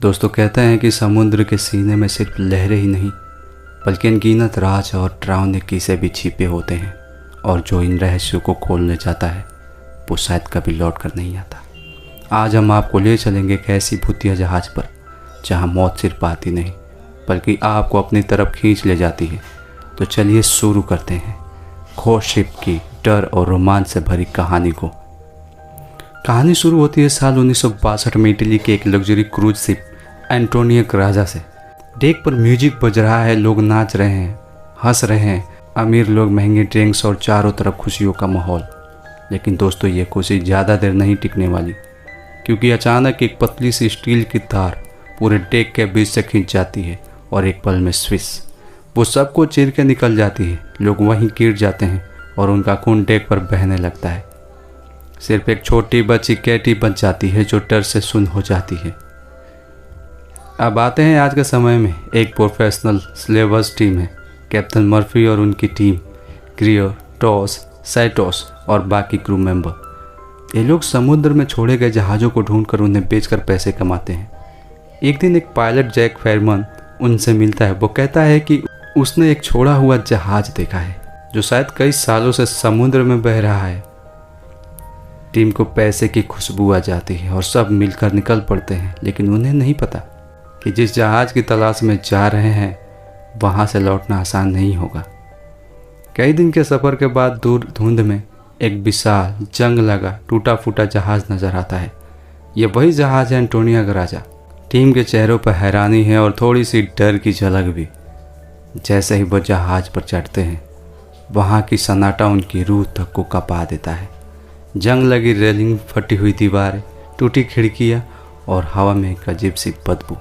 दोस्तों कहते हैं कि समुद्र के सीने में सिर्फ लहरें ही नहीं बल्कि अनगिनत राज और डरावने किस्से भी छिपे होते हैं, और जो इन रहस्यों को खोलने जाता है वो शायद कभी लौट कर नहीं आता। आज हम आपको ले चलेंगे एक ऐसी भूतिया जहाज़ पर जहां मौत सिर्फ आती नहीं बल्कि आपको अपनी तरफ खींच ले जाती है। तो चलिए शुरू करते हैं घोस्ट शिप की डर और रोमांच से भरी कहानी को। कहानी शुरू होती है साल 1962 में इटली के एक लग्जरी क्रूज शिप एंटोनियो ग्राजा से। डेक पर म्यूजिक बज रहा है, लोग नाच रहे हैं, हंस रहे हैं, अमीर लोग महंगे ड्रिंक्स और चारों तरफ खुशियों का माहौल। लेकिन दोस्तों ये खुशी ज़्यादा देर नहीं टिकने वाली, क्योंकि अचानक एक पतली सी स्टील की तार पूरे डेक के बीच से खींच जाती है और एक पल में स्विच वो सबको चीर के निकल जाती है। लोग वहीं गिर जाते हैं और उनका खून डेक पर बहने लगता है। सिर्फ एक छोटी बच्ची कैटी बच जाती है जो डर से सुन्न हो जाती है। अब आते हैं आज के समय में। एक प्रोफेशनल स्लेवर्स टीम है, कैप्टन मर्फी और उनकी टीम, क्रियो, टॉस, सैटोस और बाकी क्रू मेंबर। ये लोग समुद्र में छोड़े गए जहाज़ों को ढूंढकर उन्हें बेचकर पैसे कमाते हैं। एक दिन एक पायलट जैक फेरमन उनसे मिलता है। वो कहता है कि उसने एक छोड़ा हुआ जहाज़ देखा है जो शायद कई सालों से समुद्र में बह रहा है। टीम को पैसे की खुशबू आ जाती है और सब मिलकर निकल पड़ते हैं, लेकिन उन्हें नहीं पता कि जिस जहाज़ की तलाश में जा रहे हैं वहाँ से लौटना आसान नहीं होगा। कई दिन के सफ़र के बाद दूर धुंध में एक विशाल जंग लगा टूटा फूटा जहाज़ नज़र आता है। ये वही जहाज़ है एंटोनियो ग्राजा। टीम के चेहरों पर हैरानी है और थोड़ी सी डर की झलक भी। जैसे ही वो जहाज़ पर चढ़ते हैं वहाँ की सन्नाटा उनकी रूह तक को कँपा देता है। जंग लगी रेलिंग, फटी हुई दीवारें, टूटी खिड़कियाँ और हवा में एक अजीब सी बदबू।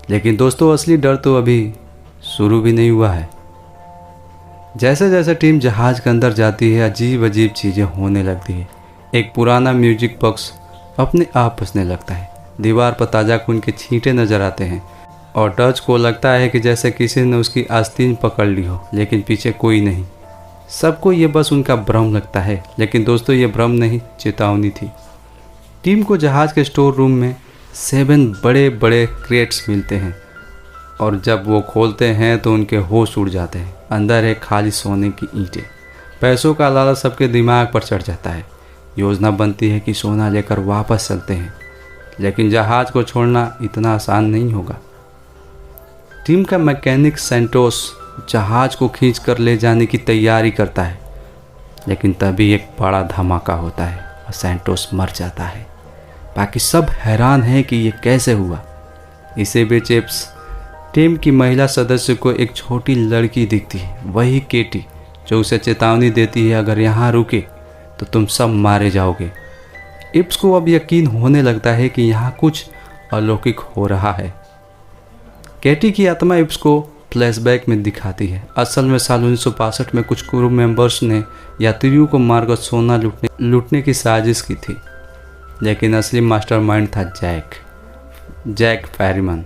लेकिन दोस्तों असली डर तो अभी शुरू भी नहीं हुआ है। जैसे जैसे टीम जहाज़ के अंदर जाती है अजीब अजीब चीज़ें होने लगती है। एक पुराना म्यूजिक बॉक्स अपने आप बजने लगता है, दीवार पर ताज़ा खून के छींटे नज़र आते हैं और डच को लगता है कि जैसे किसी ने उसकी आस्तीन पकड़ ली हो, लेकिन पीछे कोई नहीं। सबको ये बस उनका भ्रम लगता है, लेकिन दोस्तों ये भ्रम नहीं, चेतावनी थी। टीम को जहाज़ के स्टोर रूम में 7 बड़े बड़े क्रेट्स मिलते हैं और जब वो खोलते हैं तो उनके होश उड़ जाते हैं। अंदर है खाली सोने की ईंटें। पैसों का लालच सबके दिमाग पर चढ़ जाता है। योजना बनती है कि सोना लेकर वापस चलते हैं, लेकिन जहाज़ को छोड़ना इतना आसान नहीं होगा। टीम का मैकेनिक सैंटोस जहाज़ को खींचकर ले जाने की तैयारी करता है, लेकिन तभी एक बड़ा धमाका होता है और सैंटोस मर जाता है। बाकी सब हैरान हैं कि ये कैसे हुआ। इसी बीच इप्स टीम की महिला सदस्य को एक छोटी लड़की दिखती है, वही केटी जो उसे चेतावनी देती है अगर यहाँ रुके तो तुम सब मारे जाओगे। इप्स को अब यकीन होने लगता है कि यहाँ कुछ अलौकिक हो रहा है। केटी की आत्मा इप्स को फ्लैशबैक में दिखाती है। असल में साल 1962 में कुछ क्रू मेंबर्स ने यात्रियों को मारकर सोना लूटने की साजिश की थी, लेकिन असली मास्टरमाइंड था जैक फेरमन,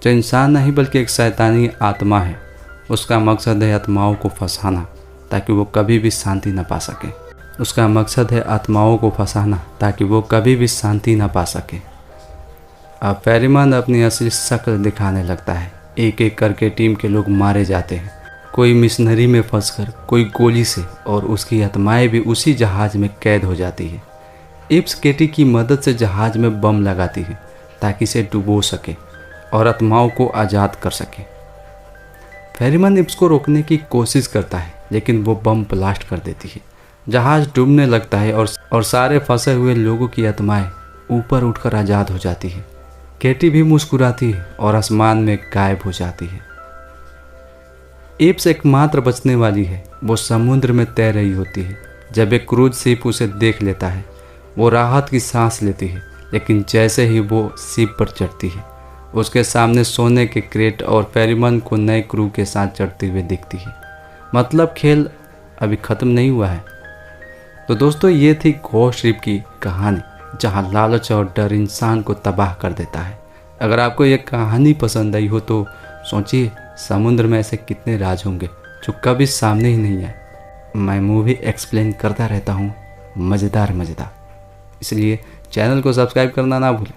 जो इंसान नहीं बल्कि एक शैतानी आत्मा है। उसका मकसद है आत्माओं को फंसाना ताकि वो कभी भी शांति न पा सके। अब फेरमन अपनी असली शक्ल दिखाने लगता है। एक एक करके टीम के लोग मारे जाते हैं, कोई मिशनरी में फंसकर, कोई गोली से, और उसकी आत्माएं भी उसी जहाज़ में कैद हो जाती है। इप्स केटी की मदद से जहाज़ में बम लगाती है ताकि इसे डुबो सके और आत्माओं को आज़ाद कर सके। फेरमन इप्स को रोकने की कोशिश करता है, लेकिन वो बम ब्लास्ट कर देती है। जहाज़ डूबने लगता है और सारे फंसे हुए लोगों की आत्माएं ऊपर उठकर आज़ाद हो जाती है। केटी भी मुस्कुराती है और आसमान में गायब हो जाती है। इप्स एकमात्र बचने वाली है। वो समुद्र में तैर रही होती है जब एक क्रूज शिप उसे देख लेता है। वो राहत की सांस लेती है, लेकिन जैसे ही वो शिप पर चढ़ती है उसके सामने सोने के क्रेट और फेरमन को नए क्रू के साथ चढ़ते हुए दिखती है। मतलब खेल अभी ख़त्म नहीं हुआ है। तो दोस्तों ये थी घोस्ट शिप की कहानी, जहाँ लालच और डर इंसान को तबाह कर देता है। अगर आपको ये कहानी पसंद आई हो तो सोचिए समुद्र में ऐसे कितने राज होंगे जो कभी सामने ही नहीं आए। मैं मूवी एक्सप्लेन करता रहता हूँ मज़ेदार, इसलिए चैनल को सब्सक्राइब करना ना भूलें।